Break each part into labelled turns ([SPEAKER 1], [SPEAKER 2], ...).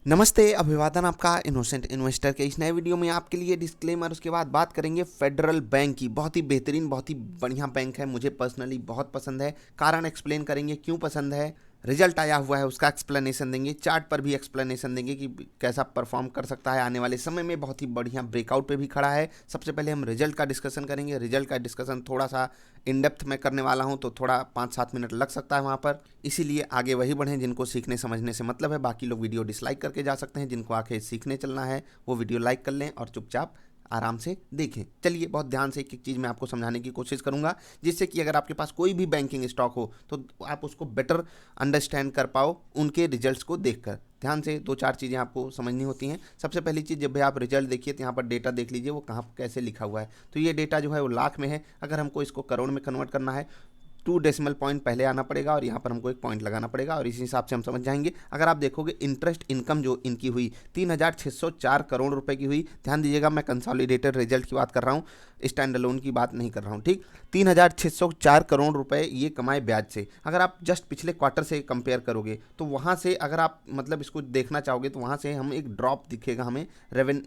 [SPEAKER 1] नमस्ते, अभिवादन आपका इनोसेंट इन्वेस्टर के इस नए वीडियो में आपके लिए डिस्क्लेमर। उसके बाद बात करेंगे फेडरल बैंक की। बहुत ही बेहतरीन, बहुत ही बढ़िया बैंक है, मुझे पर्सनली बहुत पसंद है। कारण एक्सप्लेन करेंगे क्यों पसंद है, रिजल्ट आया हुआ है उसका एक्सप्लेनेशन देंगे, चार्ट पर भी एक्सप्लेनेशन देंगे कि कैसा परफॉर्म कर सकता है आने वाले समय में। बहुत ही बढ़िया ब्रेकआउट पे भी खड़ा है। सबसे पहले हम रिजल्ट का डिस्कशन करेंगे। रिजल्ट का डिस्कशन थोड़ा सा इन डेप्थ में करने वाला हूं, तो थोड़ा 5-7 मिनट लग सकता है वहां पर, इसीलिए आगे वही बढ़ें जिनको सीखने समझने से मतलब है। बाकी लोग वीडियो डिसलाइक करके जा सकते हैं। जिनको आके सीखने चलना है वो वीडियो लाइक कर लें और चुपचाप आराम से देखें। चलिए, बहुत ध्यान से एक एक चीज़ मैं आपको समझाने की कोशिश करूंगा, जिससे कि अगर आपके पास कोई भी बैंकिंग स्टॉक हो तो आप उसको बेटर अंडरस्टैंड कर पाओ उनके रिजल्ट्स को देखकर। ध्यान से 2-4 चीज़ें आपको समझनी होती हैं। सबसे पहली चीज़, जब भी आप रिजल्ट देखिए तो यहाँ पर डेटा देख लीजिए वो कहाँ कैसे लिखा हुआ है। तो ये डेटा जो है वो लाख में है। अगर हमको इसको करोड़ में कन्वर्ट करना है, 2 डेसिमल पॉइंट पहले आना पड़ेगा और यहाँ पर हमको एक पॉइंट लगाना पड़ेगा, और इसी हिसाब से हम समझ जाएंगे। अगर आप देखोगे इंटरेस्ट इनकम जो इनकी हुई 3,604 करोड़ रुपए की हुई। ध्यान दीजिएगा, मैं कंसोलिडेटेड रिजल्ट की बात कर रहा हूँ, स्टैंड अलोन की बात नहीं कर रहा हूँ। ठीक, 3,604 करोड़ रुपए ये कमाए ब्याज से। अगर आप जस्ट पिछले क्वार्टर से कंपेयर करोगे तो वहाँ से अगर आप मतलब इसको देखना चाहोगे तो वहाँ से हम एक ड्रॉप दिखेगा हमें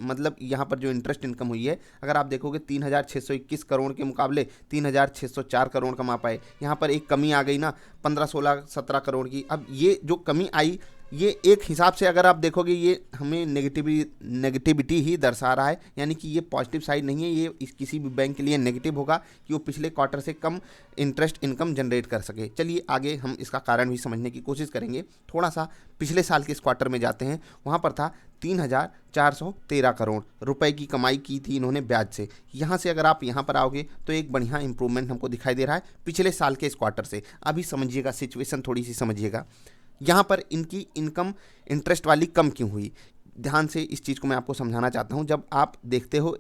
[SPEAKER 1] मतलब यहाँ पर जो इंटरेस्ट इनकम हुई है, अगर आप देखोगे 3,621 करोड़ के मुकाबले 3,604 करोड़ कमा पाए। यहाँ पर एक कमी आ गई ना, 15, 16, 17 करोड़ की। अब ये जो कमी आई, ये एक हिसाब से अगर आप देखोगे ये हमें नेगेटिविटी ही दर्शा रहा है, यानी कि ये पॉजिटिव साइड नहीं है। ये किसी भी बैंक के लिए नेगेटिव होगा कि वो पिछले क्वार्टर से कम इंटरेस्ट इनकम जनरेट कर सके। चलिए आगे हम इसका कारण भी समझने की कोशिश करेंगे। थोड़ा सा पिछले साल के इस क्वार्टर में जाते हैं। वहाँ पर था 3,413 करोड़ रुपए की कमाई की थी इन्होंने ब्याज से। यहाँ से अगर आप यहाँ पर आओगे तो एक बढ़िया इंप्रूवमेंट हमको दिखाई दे रहा है पिछले साल के इस क्वार्टर से। अभी समझिएगा, सिचुएशन थोड़ी सी समझिएगा। यहाँ पर इनकी इनकम इंटरेस्ट वाली कम क्यों हुई, ध्यान से इस चीज़ को मैं आपको समझाना चाहता हूँ। जब आप देखते हो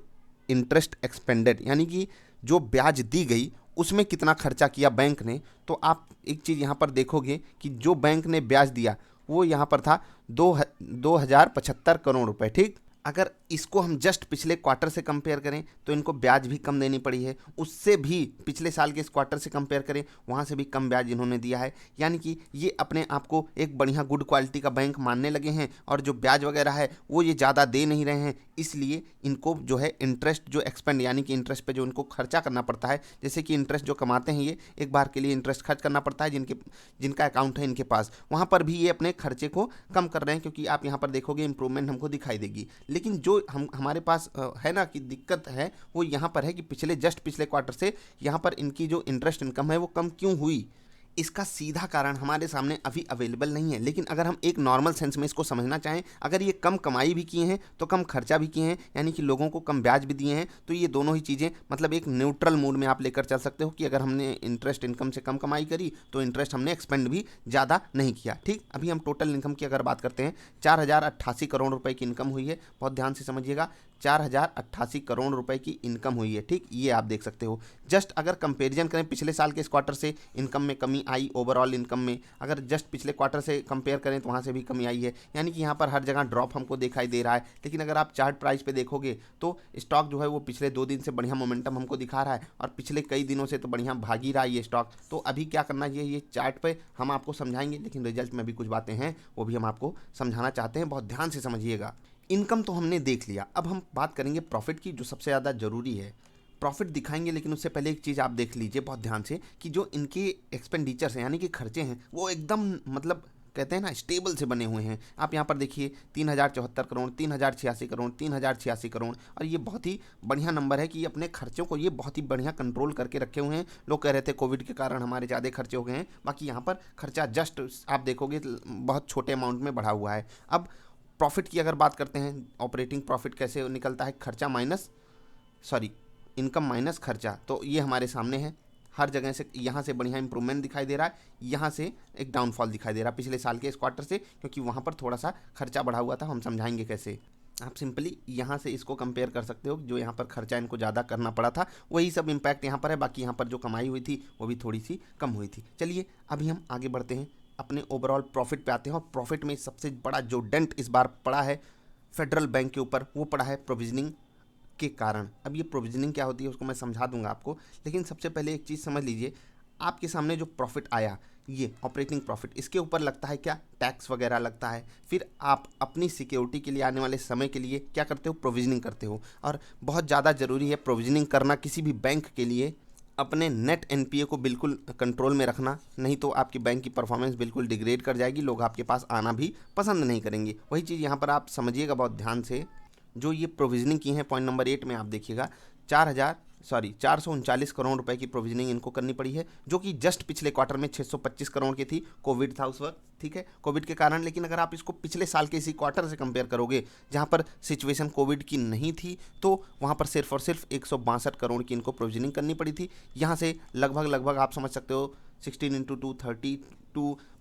[SPEAKER 1] इंटरेस्ट एक्सपेंडेड, यानी कि जो ब्याज दी गई उसमें कितना खर्चा किया बैंक ने, तो आप एक चीज़ यहाँ पर देखोगे कि जो बैंक ने ब्याज दिया वो यहाँ पर था 2,075 करोड़ रुपए। ठीक, अगर इसको हम जस्ट पिछले क्वार्टर से कंपेयर करें तो इनको ब्याज भी कम देनी पड़ी है। उससे भी पिछले साल के इस क्वार्टर से कंपेयर करें, वहाँ से भी कम ब्याज इन्होंने दिया है। यानी कि ये अपने आप को एक बढ़िया गुड क्वालिटी का बैंक मानने लगे हैं, और जो ब्याज वगैरह है वो ये ज़्यादा दे नहीं रहे हैं। इसलिए इनको जो है इंटरेस्ट जो एक्सपेंड, यानी कि इंटरेस्ट पे जो इनको खर्चा करना पड़ता है, जैसे कि इंटरेस्ट जो कमाते हैं ये एक बार के लिए इंटरेस्ट खर्च करना पड़ता है जिनका अकाउंट है इनके पास, वहाँ पर भी ये अपने खर्चे को कम कर रहे हैं। क्योंकि आप यहाँ पर देखोगे इंप्रूवमेंट हमको दिखाई देगी। लेकिन जो हमारे पास है ना कि दिक्कत है, वो यहाँ पर है कि पिछले क्वार्टर से यहाँ पर इनकी जो इंटरेस्ट इनकम है वो कम क्यों हुई। इसका सीधा कारण हमारे सामने अभी अवेलेबल नहीं है। लेकिन अगर हम एक नॉर्मल सेंस में इसको समझना चाहें, अगर ये कम कमाई भी किए हैं तो कम खर्चा भी किए हैं, यानी कि लोगों को कम ब्याज भी दिए हैं, तो ये दोनों ही चीज़ें मतलब एक न्यूट्रल मूड में आप लेकर चल सकते हो कि अगर हमने इंटरेस्ट इनकम से कम कमाई करी तो इंटरेस्ट हमने एक्सपेंड भी ज़्यादा नहीं किया। ठीक, अभी हम टोटल इनकम की अगर बात करते हैं, 4,088 करोड़ रुपए की इनकम हुई है। बहुत ध्यान से समझिएगा, 4,088 करोड़ रुपए की इनकम हुई है। ठीक, ये आप देख सकते हो। जस्ट अगर कंपेरिजन करें पिछले साल के इस क्वार्टर से, इनकम में कमी आई ओवरऑल इनकम में। अगर जस्ट पिछले क्वार्टर से कंपेयर करें तो वहाँ से भी कमी आई है, यानी कि यहाँ पर हर जगह ड्रॉप हमको दिखाई दे रहा है। लेकिन अगर आप चार्ट प्राइस पे देखोगे तो स्टॉक जो है वो पिछले 2 दिन से बढ़िया मोमेंटम हमको दिखा रहा है, और पिछले कई दिनों से तो बढ़िया भाग ही रहा है ये स्टॉक। तो अभी क्या करना चाहिए ये चार्ट पे हम आपको समझाएंगे, लेकिन रिजल्ट में भी कुछ बातें हैं वो भी हम आपको समझाना चाहते हैं। बहुत ध्यान से समझिएगा। इनकम तो हमने देख लिया, अब हम बात करेंगे प्रॉफिट की, जो सबसे ज़्यादा ज़रूरी है। प्रॉफिट दिखाएंगे, लेकिन उससे पहले एक चीज़ आप देख लीजिए बहुत ध्यान से कि जो इनके एक्सपेंडिचर्स हैं, यानी कि खर्चे हैं, वो एकदम मतलब कहते हैं ना स्टेबल से बने हुए हैं। आप यहाँ पर देखिए 3,074 करोड़, 3,086 करोड़, 3,086 करोड़, और ये बहुत ही बढ़िया नंबर है कि ये अपने खर्चों को ये बहुत ही बढ़िया कंट्रोल करके रखे हुए हैं। लोग कह रहे थे कोविड के कारण हमारे ज़्यादा खर्चे हो गए हैं, बाकी यहाँ पर खर्चा जस्ट आप देखोगे बहुत छोटे अमाउंट में बढ़ा हुआ है। अब प्रॉफिट की अगर बात करते हैं, ऑपरेटिंग प्रॉफिट कैसे निकलता है, खर्चा माइनस इनकम माइनस खर्चा, तो ये हमारे सामने है। हर जगह से यहाँ से बढ़िया इंप्रूवमेंट दिखाई दे रहा है, यहाँ से एक डाउनफॉल दिखाई दे रहा है पिछले साल के इस क्वार्टर से, क्योंकि वहाँ पर थोड़ा सा खर्चा बढ़ा हुआ था। हम समझाएंगे कैसे। आप सिंपली यहाँ से इसको कंपेयर कर सकते हो, जो यहाँ पर खर्चा इनको ज़्यादा करना पड़ा था वही सब इम्पैक्ट यहाँ पर है। बाकी यहाँ पर जो कमाई हुई थी वो भी थोड़ी सी कम हुई थी। चलिए अभी हम आगे बढ़ते हैं, अपने ओवरऑल प्रॉफिट पे आते हैं। और प्रॉफिट में सबसे बड़ा जो डेंट इस बार पड़ा है फेडरल बैंक के ऊपर, वो पड़ा है प्रोविजनिंग के कारण। अब ये प्रोविजनिंग क्या होती है उसको मैं समझा दूंगा आपको, लेकिन सबसे पहले एक चीज़ समझ लीजिए। आपके सामने जो प्रॉफिट आया ये ऑपरेटिंग प्रॉफिट, इसके ऊपर लगता है क्या, टैक्स वगैरह लगता है। फिर आप अपनी सिक्योरिटी के लिए आने वाले समय के लिए क्या करते हो, प्रोविजनिंग करते हो। और बहुत ज़्यादा ज़रूरी है प्रोविजनिंग करना किसी भी बैंक के लिए। अपने नेट एनपीए को बिल्कुल कंट्रोल में रखना, नहीं तो आपकी बैंक की परफॉर्मेंस बिल्कुल डिग्रेड कर जाएगी, लोग आपके पास आना भी पसंद नहीं करेंगे। वही चीज़ यहाँ पर आप समझिएगा बहुत ध्यान से। जो ये प्रोविजनिंग की है पॉइंट नंबर 8 में आप देखिएगा 439 करोड़ रुपए की प्रोविजनिंग इनको करनी पड़ी है, जो कि जस्ट पिछले क्वार्टर में 625 करोड़ की थी। कोविड था उस वक्त, ठीक है, कोविड के कारण। लेकिन अगर आप इसको पिछले साल के इसी क्वार्टर से कंपेयर करोगे जहां पर सिचुएशन कोविड की नहीं थी, तो वहां पर सिर्फ और सिर्फ 162 करोड़ की इनको प्रोविजनिंग करनी पड़ी थी। यहाँ से लगभग आप समझ सकते हो 16 इंटू 2 32,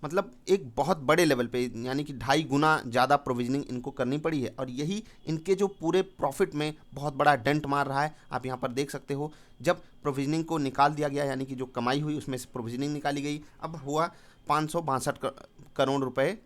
[SPEAKER 1] मतलब एक बहुत बड़े लेवल पे, यानी कि 2.5 गुना ज़्यादा प्रोविजनिंग इनको करनी पड़ी है। और यही इनके जो पूरे प्रॉफिट में बहुत बड़ा डेंट मार रहा है। आप यहाँ पर देख सकते हो, जब प्रोविजनिंग को निकाल दिया गया, यानी कि जो कमाई हुई उसमें से प्रोविजनिंग निकाली गई, अब हुआ 562 करोड़ रुपए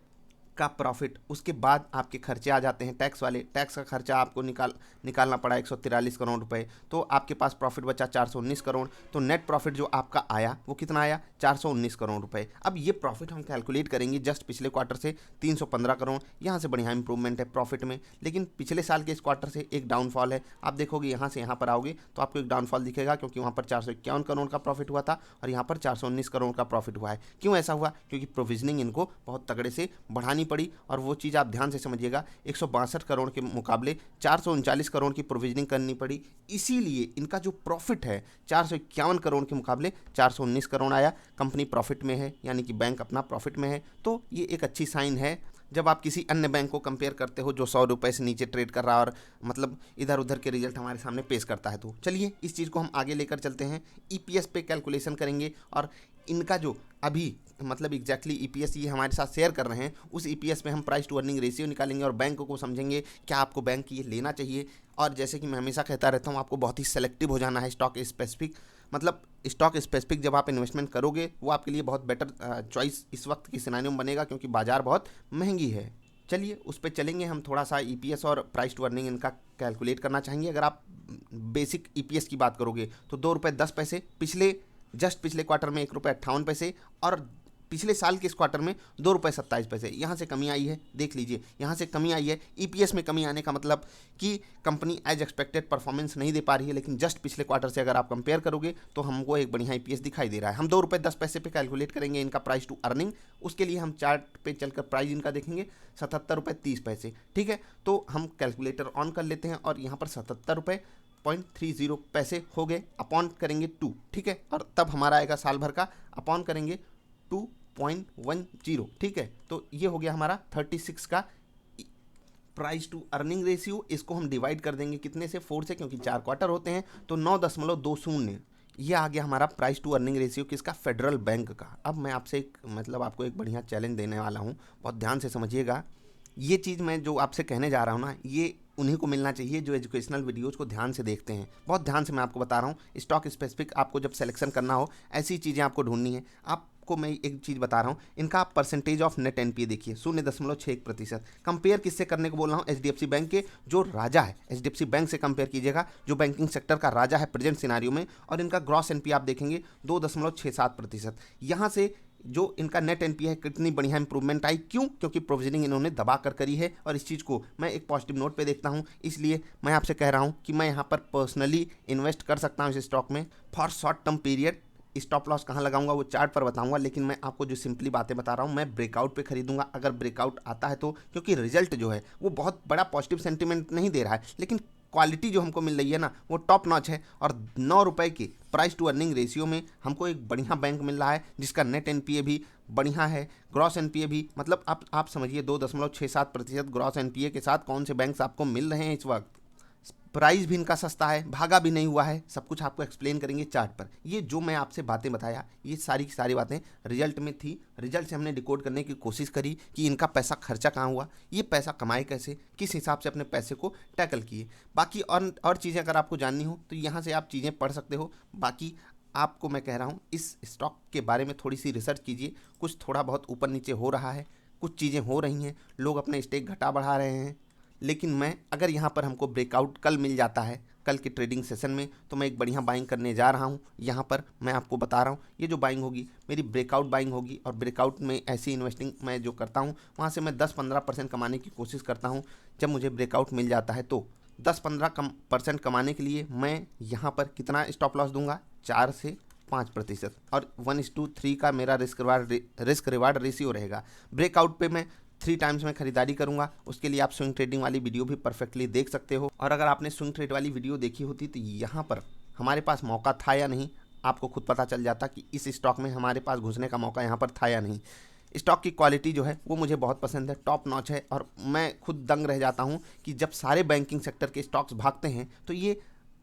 [SPEAKER 1] का प्रॉफिट। उसके बाद आपके खर्चे आ जाते हैं टैक्स वाले। टैक्स का खर्चा आपको निकालना पड़ा 143 करोड़ रुपए, तो आपके पास प्रॉफिट बचा 419 करोड़। तो नेट प्रॉफिट जो आपका आया वो कितना आया, 419 करोड़ रुपए। अब ये प्रॉफिट हम कैलकुलेट करेंगे जस्ट पिछले क्वार्टर से 315 करोड़, यहाँ से बढ़िया इंप्रूवमेंट है प्रॉफिट में। लेकिन पिछले साल के इस क्वार्टर से एक डाउनफॉल है। आप देखोगे यहाँ से यहाँ पर आओगे तो आपको एक डाउनफॉल दिखेगा, क्योंकि वहाँ पर 451 करोड़ का प्रॉफिट हुआ था और यहाँ पर 419 करोड़ का प्रॉफिट हुआ है। क्यों ऐसा हुआ, क्योंकि प्रोविजनिंग इनको बहुत तगड़े से बढ़ानी पड़ी। और वो चीज़ आप ध्यान से समझिएगा, 162 करोड़ के मुकाबले 439 करोड़ की प्रोविजनिंग करनी पड़ी, इसीलिए इनका जो प्रॉफिट है 451 करोड़ के मुकाबले 419 करोड़ आया। कंपनी प्रॉफिट में है, यानी कि बैंक अपना प्रॉफिट में है। तो ये एक अच्छी साइन है जब आप किसी अन्य बैंक को कंपेयर करते हो जो 100 रुपये से नीचे ट्रेड कर रहा है और मतलब इधर उधर के रिजल्ट हमारे सामने पेश करता है। तो चलिए इस चीज़ को हम आगे लेकर चलते हैं, ईपीएस पे कैलकुलेशन करेंगे। और इनका जो अभी मतलब एग्जैक्टली ईपीएस ये हमारे साथ शेयर कर रहे हैं, उस ईपीएस पे हम प्राइस टू अर्निंग रेशियो निकालेंगे और बैंक को समझेंगे क्या आपको बैंक ये लेना चाहिए। और जैसे कि मैं हमेशा कहता रहता हूँ, आपको बहुत ही सेलेक्टिव हो जाना है, स्टॉक स्पेसिफिक। मतलब स्टॉक स्पेसिफिक जब आप इन्वेस्टमेंट करोगे वो आपके लिए बहुत बेटर चॉइस इस वक्त की सिनेरियो में बनेगा, क्योंकि बाजार बहुत महंगी है। चलिए उस पर चलेंगे हम, थोड़ा सा ईपीएस और प्राइस टू अर्निंग इनका कैलकुलेट करना चाहेंगे। अगर आप बेसिक ईपीएस की बात करोगे तो 2 रुपये 10 पैसे, पिछले क्वार्टर में 1 रुपये 58 पैसे, और पिछले साल के इस क्वार्टर में 2 रुपये 27 पैसे। यहाँ से कमी आई है, देख लीजिए यहाँ से कमी आई है। ईपीएस में कमी आने का मतलब कि कंपनी एज एक्सपेक्टेड परफॉर्मेंस नहीं दे पा रही है, लेकिन जस्ट पिछले क्वार्टर से अगर आप कंपेयर करोगे तो हमको एक बढ़िया ईपीएस दिखाई दे रहा है। हम 2 रुपये 10 पैसे पे कैलकुलेट करेंगे इनका प्राइस टू अर्निंग। उसके लिए हम चार्ट पे चलकर प्राइस इनका देखेंगे 77 रुपये 30 पैसे, ठीक है। तो हम कैलकुलेटर ऑन कर लेते हैं और यहाँ पर 77 रुपये 0.30 पैसे हो गए, अपॉन करेंगे 2, ठीक है। और तब हमारा आएगा साल भर का, अपॉन करेंगे 2.10, ठीक है। तो ये हो गया हमारा 36 का प्राइस टू अर्निंग रेशियो। इसको हम डिवाइड कर देंगे कितने से, 4 से, क्योंकि 4 क्वार्टर होते हैं, तो 9.20। ये आ गया हमारा प्राइस टू अर्निंग रेशियो किसका, फेडरल बैंक का। अब मैं आपसे आपको एक बढ़िया चैलेंज देने वाला हूँ, बहुत ध्यान से समझिएगा। ये चीज़ मैं जो आपसे कहने जा रहा हूँ ना, ये उन्हीं को मिलना चाहिए जो एजुकेशनल वीडियोज़ को ध्यान से देखते हैं। बहुत ध्यान से मैं आपको बता रहा हूँ, स्टॉक स्पेसिफिक आपको जब सिलेक्शन करना हो ऐसी चीज़ें आपको ढूंढनी है। आपको मैं एक चीज़ बता रहा हूँ, इनका आप परसेंटेज ऑफ नेट एनपीए देखिए 0.61%। कंपेयर किससे करने को बोल रहा हूँ, एचडीएफसी बैंक के जो राजा है, एचडीएफसी बैंक से कंपेयर कीजिएगा, जो बैंकिंग सेक्टर का राजा है प्रेजेंट सिनारियो में। और इनका ग्रॉस एनपीए आप देखेंगे 2.67%। यहाँ से जो इनका नेट एनपीए है कितनी बढ़िया इंप्रूवमेंट आई, क्यों, क्योंकि प्रोविजनिंग इन्होंने दबा कर करी है। और इस चीज़ को मैं एक पॉजिटिव नोट पे देखता हूँ, इसलिए मैं आपसे कह रहा हूँ कि मैं यहाँ पर पर्सनली इन्वेस्ट कर सकता हूँ इस स्टॉक में for short term period. Stop loss कहाँ लगाऊंगा वो चार्ट पर बताऊंगा, लेकिन मैं आपको जो सिंपली बातें बता रहा हूँ, मैं ब्रेकआउट पे खरीदूंगा अगर ब्रेकआउट आता है तो, क्योंकि रिजल्ट जो है वो बहुत बड़ा पॉजिटिव सेंटीमेंट नहीं दे रहा है, लेकिन क्वालिटी जो हमको मिल रही है ना वो टॉप नॉच है। और 9 रुपये के प्राइस टू अर्निंग रेशियो में हमको एक बढ़िया बैंक मिल रहा है जिसका नेट एनपीए भी बढ़िया है, ग्रॉस एनपीए भी, मतलब आप समझिए 2.67% ग्रॉस एनपीए के साथ कौन से बैंक्स आपको मिल रहे हैं इस वक्त। प्राइस भी इनका सस्ता है, भागा भी नहीं हुआ है, सब कुछ आपको एक्सप्लेन करेंगे चार्ट पर। ये जो मैं आपसे बातें बताया ये सारी की सारी बातें रिजल्ट में थी। रिजल्ट से हमने डिकोड करने की कोशिश करी कि इनका पैसा खर्चा कहाँ हुआ, ये पैसा कमाए कैसे, किस हिसाब से अपने पैसे को टैकल किए। बाकी और चीज़ें अगर आपको जाननी हो तो यहाँ से आप चीज़ें पढ़ सकते हो। बाकी आपको मैं कह रहा हूँ इस स्टॉक के बारे में थोड़ी सी रिसर्च कीजिए। कुछ थोड़ा बहुत ऊपर नीचे हो रहा है, कुछ चीज़ें हो रही हैं, लोग अपने स्टेक घटा बढ़ा रहे हैं, लेकिन मैं अगर यहाँ पर हमको ब्रेकआउट कल मिल जाता है, कल के ट्रेडिंग सेशन में, तो मैं एक बढ़िया बाइंग करने जा रहा हूँ। यहाँ पर मैं आपको बता रहा हूँ, ये जो बाइंग होगी मेरी ब्रेकआउट बाइंग होगी, और ब्रेकआउट में ऐसी इन्वेस्टिंग मैं जो करता हूँ वहाँ से मैं 10-15% कमाने की कोशिश करता हूँ। जब मुझे ब्रेकआउट मिल जाता है तो 10-15% कमाने के लिए मैं यहाँ पर कितना स्टॉप लॉस दूंगा, 4 से 5%, और 1:3 का मेरा रिस्क रिवार्ड रेशियो रहेगा। ब्रेकआउट पे मैं 3 टाइम्स में खरीदारी करूंगा। उसके लिए आप स्विंग ट्रेडिंग वाली वीडियो भी परफेक्टली देख सकते हो, और अगर आपने स्विंग ट्रेड वाली वीडियो देखी होती तो यहाँ पर हमारे पास मौका था या नहीं, आपको खुद पता चल जाता कि इस स्टॉक में हमारे पास घुसने का मौका यहाँ पर था या नहीं। स्टॉक की क्वालिटी जो है वो मुझे बहुत पसंद है, टॉप नॉच है, और मैं खुद दंग रह जाता हूँ कि जब सारे बैंकिंग सेक्टर के स्टॉक्स भागते हैं तो ये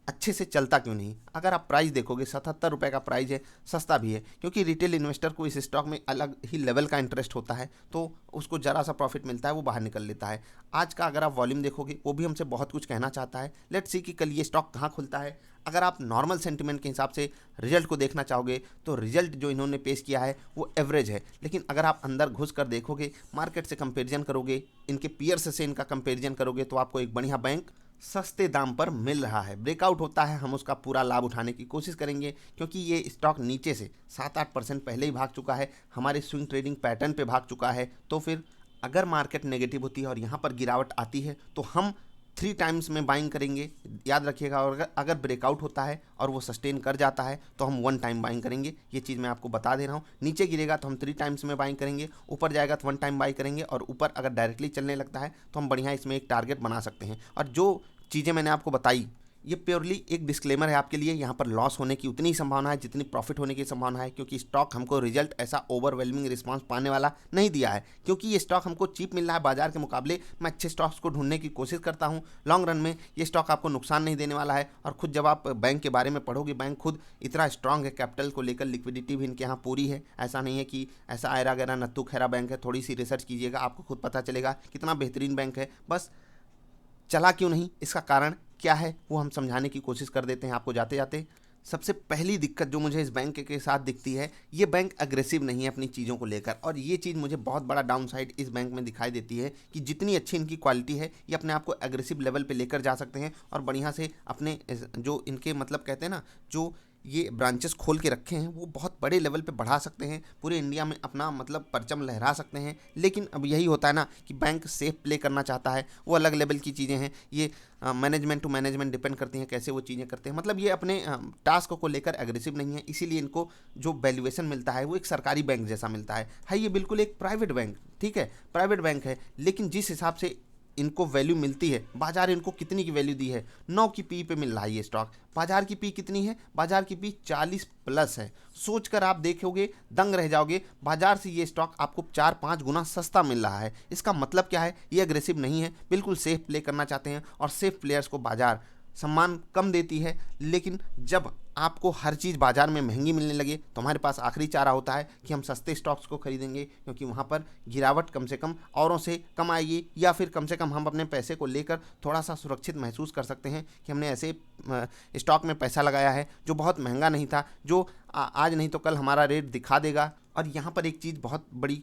[SPEAKER 1] अच्छे से चलता क्यों नहीं। अगर आप प्राइस देखोगे 77 रुपये का प्राइस है, सस्ता भी है, क्योंकि रिटेल इन्वेस्टर को इस स्टॉक में अलग ही लेवल का इंटरेस्ट होता है, तो उसको ज़रा सा प्रॉफिट मिलता है, वो बाहर निकल लेता है। आज का अगर आप वॉल्यूम देखोगे वो भी हमसे बहुत कुछ कहना चाहता है। लेट्स सी कि कल ये स्टॉक कहाँ खुलता है। अगर आप नॉर्मल सेंटिमेंट के हिसाब से रिजल्ट को देखना चाहोगे तो रिजल्ट जो इन्होंने पेश किया है वो एवरेज है, लेकिन अगर आप अंदर घुस कर देखोगे, मार्केट से कंपेरिजन करोगे, इनके पीयर्स से इनका कंपेरिजन करोगे, तो आपको एक बढ़िया बैंक सस्ते दाम पर मिल रहा है। ब्रेकआउट होता है, हम उसका पूरा लाभ उठाने की कोशिश करेंगे, क्योंकि ये स्टॉक नीचे से 7-8% पहले ही भाग चुका है, हमारे स्विंग ट्रेडिंग पैटर्न पे भाग चुका है। तो फिर अगर मार्केट नेगेटिव होती है और यहाँ पर गिरावट आती है तो हम 3 टाइम्स में बाइंग करेंगे, याद रखिएगा। और अगर ब्रेकआउट होता है और वो सस्टेन कर जाता है तो हम 1 टाइम बाइंग करेंगे। ये चीज़ मैं आपको बता दे रहा हूँ। नीचे गिरेगा तो हम 3 टाइम्स में बाइंग करेंगे, ऊपर जाएगा तो 1 टाइम बाई करेंगे, और ऊपर अगर डायरेक्टली चलने लगता है तो हम बढ़िया इसमें एक टारगेट बना सकते हैं। और जो चीज़ें मैंने आपको बताई ये प्योरली एक डिस्क्लेमर है आपके लिए। यहाँ पर लॉस होने की उतनी ही संभावना है जितनी प्रॉफिट होने की संभावना है, क्योंकि स्टॉक हमको रिजल्ट ऐसा ओवरवेलमिंग रिस्पांस पाने वाला नहीं दिया है, क्योंकि ये स्टॉक हमको चीप मिल रहा है बाजार के मुकाबले। मैं अच्छे स्टॉक्स को ढूंढने की कोशिश करता हूँ। लॉन्ग रन में ये स्टॉक आपको नुकसान नहीं देने वाला है। और खुद जब आप बैंक के बारे में पढ़ोगे, बैंक खुद इतना स्ट्रांग है, कैपिटल को लेकर लिक्विडिटी भी इनके यहाँ पूरी है। ऐसा नहीं है कि ऐसा आयरा गैरा नत्थू खैरा बैंक है। थोड़ी सी रिसर्च कीजिएगा, आपको खुद पता चलेगा कितना बेहतरीन बैंक है। बस चला क्यों नहीं, इसका कारण क्या है वो हम समझाने की कोशिश कर देते हैं आपको जाते जाते। सबसे पहली दिक्कत जो मुझे इस बैंक के साथ दिखती है, ये बैंक अग्रेसिव नहीं है अपनी चीज़ों को लेकर, और ये चीज़ मुझे बहुत बड़ा डाउनसाइड इस बैंक में दिखाई देती है कि जितनी अच्छी इनकी क्वालिटी है, ये अपने आप को एग्रेसिव लेवल पे लेकर जा सकते हैं, और बढ़िया से अपने जो इनके मतलब कहते हैं ना, जो ये ब्रांचेस खोल के रखे हैं वो बहुत बड़े लेवल पे बढ़ा सकते हैं, पूरे इंडिया में अपना मतलब परचम लहरा सकते हैं। लेकिन अब यही होता है ना कि बैंक सेफ प्ले करना चाहता है, वो अलग लेवल की चीज़ें हैं। ये मैनेजमेंट टू मैनेजमेंट डिपेंड करती हैं कैसे वो चीज़ें करते हैं। मतलब ये अपने टास्क को लेकर एग्रेसिव नहीं है, इसीलिए इनको जो वैल्यूएशन मिलता है वो एक सरकारी बैंक जैसा मिलता है। ये बिल्कुल एक प्राइवेट बैंक, ठीक है, प्राइवेट बैंक है, लेकिन जिस हिसाब से इनको वैल्यू मिलती है, बाजार इनको कितनी की वैल्यू दी है, 9 की पी पे मिल रहा है ये स्टॉक। बाजार की पी कितनी है, बाजार की पी 40+ है। सोचकर आप देखोगे दंग रह जाओगे, बाजार से ये स्टॉक आपको 4-5 गुना सस्ता मिल रहा है। इसका मतलब क्या है, ये अग्रेसिव नहीं है, बिल्कुल सेफ प्ले करना चाहते हैं, और सेफ प्लेयर्स को बाजार सम्मान कम देती है। लेकिन जब आपको हर चीज़ बाजार में महंगी मिलने लगे तो हमारे पास आखिरी चारा होता है कि हम सस्ते स्टॉक्स को खरीदेंगे, क्योंकि वहाँ पर गिरावट कम से कम औरों से कम आएगी, या फिर कम से कम हम अपने पैसे को लेकर थोड़ा सा सुरक्षित महसूस कर सकते हैं कि हमने ऐसे स्टॉक में पैसा लगाया है जो बहुत महंगा नहीं था, जो आज नहीं तो कल हमारा रेट दिखा देगा। और यहाँ पर एक चीज़ बहुत बड़ी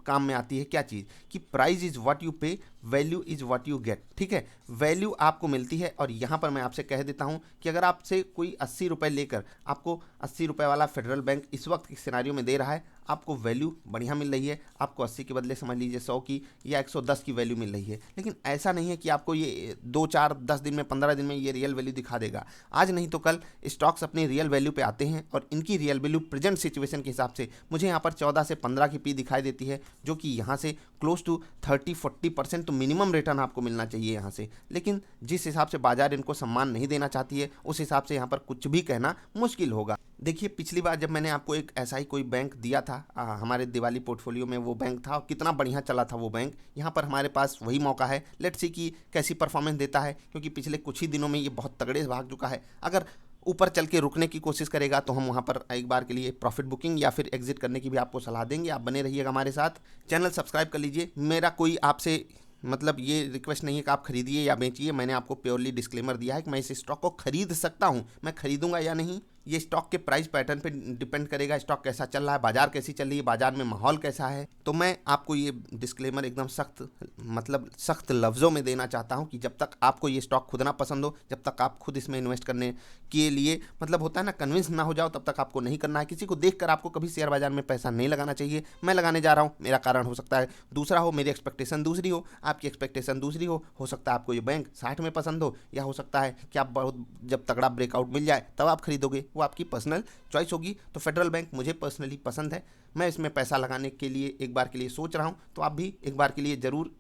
[SPEAKER 1] काम में आती है, क्या चीज़, कि प्राइस इज़ व्हाट यू पे, value is what you get. ठीक है, वैल्यू आपको मिलती है, और यहाँ पर मैं आपसे कह देता हूँ कि अगर आपसे कोई 80 रुपये लेकर आपको 80 रुपये वाला फेडरल बैंक इस वक्त के सिनारियो में दे रहा है, आपको वैल्यू बढ़िया मिल रही है, आपको 80 के बदले समझ लीजिए 100 की या 110 की वैल्यू मिल रही है। लेकिन ऐसा नहीं है कि आपको ये 2-4-10 दिन में 15 दिन में ये रियल वैल्यू दिखा देगा। आज नहीं तो कल स्टॉक्स अपनी रियल वैल्यू पे आते हैं, और इनकी रियल वैल्यू प्रेजेंट सिचुएशन के हिसाब से मुझे यहाँ पर 14 से 15 की पी दिखाई देती है, जो कि यहाँ से क्लोज टू 30-40% तो मिनिमम रिटर्न आपको मिलना चाहिए यहाँ से। लेकिन जिस हिसाब से बाजार इनको सम्मान नहीं देना चाहती है, उस हिसाब से यहाँ पर कुछ भी कहना मुश्किल होगा। देखिए, पिछली बार जब मैंने आपको एक ऐसा ही कोई बैंक दिया था, हमारे दिवाली पोर्टफोलियो में वो बैंक था, और कितना बढ़िया चला था वो बैंक। यहाँ पर हमारे पास वही मौका है, लेट्स सी कि कैसी परफॉर्मेंस देता है, क्योंकि पिछले कुछ ही दिनों में ये बहुत तगड़े से भाग चुका है। अगर ऊपर चल के रुकने की कोशिश करेगा तो हम वहाँ पर एक बार के लिए प्रॉफिट बुकिंग या फिर एग्जिट करने की भी आपको सलाह देंगे। आप बने रहिएगा हमारे साथ, चैनल सब्सक्राइब कर लीजिए। मेरा कोई आपसे मतलब ये रिक्वेस्ट नहीं है कि आप खरीदिए या बेचिए, मैंने आपको प्योरली डिस्क्लेमर दिया है कि मैं इस स्टॉक को खरीद सकता हूँ, मैं खरीदूंगा या नहीं ये स्टॉक के प्राइस पैटर्न पे डिपेंड करेगा, स्टॉक कैसा चल रहा है, बाजार कैसी चल रही है, बाजार में माहौल कैसा है। तो मैं आपको ये डिस्क्लेमर एकदम सख्त लफ्ज़ों में देना चाहता हूँ कि जब तक आपको ये स्टॉक खुद ना पसंद हो, जब तक आप खुद इसमें इन्वेस्ट करने के लिए होता है ना कन्विंस ना हो जाओ, तब तक आपको नहीं करना है। किसी को देखकर आपको कभी शेयर बाजार में पैसा नहीं लगाना चाहिए। मैं लगाने जा रहा हूँ, मेरा कारण हो सकता है दूसरा हो, मेरी एक्सपेक्टेशन दूसरी हो, आपकी एक्सपेक्टेशन दूसरी हो सकता है आपको ये बैंक 60 में पसंद हो, या हो सकता है कि आप बहुत जब तगड़ा ब्रेकआउट मिल जाए तब आप खरीदोगे, वो आपकी पर्सनल चॉइस होगी। तो फेडरल बैंक मुझे पर्सनली पसंद है, मैं इसमें पैसा लगाने के लिए एक बार के लिए सोच रहा हूँ, तो आप भी एक बार के लिए ज़रूर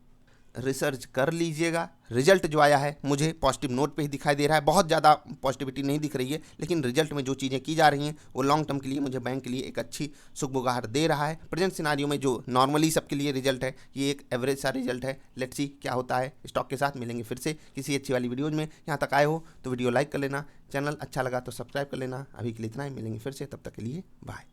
[SPEAKER 1] रिसर्च कर लीजिएगा। रिजल्ट जो आया है मुझे पॉजिटिव नोट पे ही दिखाई दे रहा है, बहुत ज़्यादा पॉजिटिविटी नहीं दिख रही है, लेकिन रिजल्ट में जो चीज़ें की जा रही हैं वो लॉन्ग टर्म के लिए मुझे बैंक के लिए एक अच्छी सुगबुगाहट दे रहा है। प्रेजेंट सिनारियो में जो नॉर्मली सबके लिए रिजल्ट है, ये एक एवरेज सा रिजल्ट है। लेट्स सी क्या होता है। स्टॉक के साथ मिलेंगे फिर से किसी अच्छी वाली वीडियोज़ में। यहाँ तक आए हो तो वीडियो लाइक कर लेना, चैनल अच्छा लगा तो सब्सक्राइब कर लेना। अभी के लिए इतना ही, मिलेंगे फिर से, तब तक के लिए बाय।